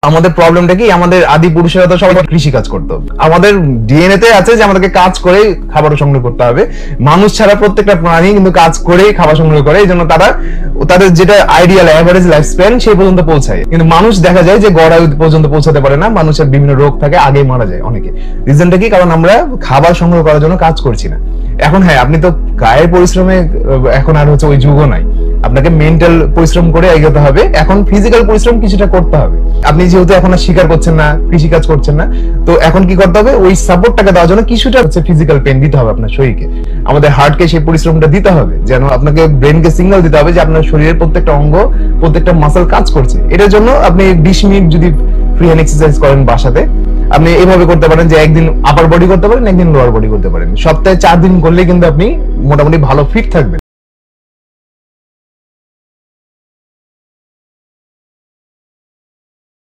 আমাদের প্রবলেমটা কি, আমাদের আদি পুরুষেরা তো সবাই কৃষি কাজ করতো, আমাদের ডিএনএ তে আছে যে আমাদেরকে কাজ করে খাবার সংগ্রহ করতে হবে। মানুষ ছাড়া প্রত্যেকটা প্রাণী কিন্তু কাজ করেই খাবার সংগ্রহ করে, এই জন্য তাদের যেটা আইডিয়াল এভারেজ লাইফ স্প্যান সেই পর্যন্ত পৌঁছায়। কিন্তু মানুষ দেখা যায় যে গড় আয়ু পর্যন্ত পৌঁছাতে পারে না, মানুষের বিভিন্ন রোগ থাকে, আগে মারা যায় অনেকে। রিজনটা কি? কারণ আমরা খাবার সংগ্রহ করার জন্য কাজ করছি না। এখন হ্যাঁ, আপনি তো গায়ের পরিশ্রমে এখন আর হচ্ছে ওই যুগও নাই, আপনাকে মেন্টাল পরিশ্রম করে এগোতে হবে। এখন ফিজিক্যাল পরিশ্রম কিছুটা করতে হবে। আপনি যেহেতু এখন আর শিকার করছেন না, কৃষি কাজ করছেন না, তো এখন কি করতে হবে? ওই সাপোর্টটাকে দেওয়ার জন্য কিছুটা হচ্ছে ফিজিক্যাল পেন দিতে হবে আপনার শরীরকে। আমাদের হার্টকে সেই পরিশ্রমটা দিতে হবে, যেন আপনাকে ব্রেনকে সিগন্যাল দিতে হবে যে আপনার শরীরের প্রত্যেকটা অঙ্গ, প্রত্যেকটা মাসল কাজ করছে। এটার জন্য আপনি 20 মিনিট যদি ফ্রি হ্যান্ড এক্সারসাইজ করেন বাসাতে, আপনি এইভাবে করতে পারেন যে একদিন আপার বডি করতে পারেন, একদিন লোয়ার বডি করতে পারেন। সপ্তাহে 4 দিন করলে কিন্তু আপনি মোটামুটি ভালো ফিট থাকবেন।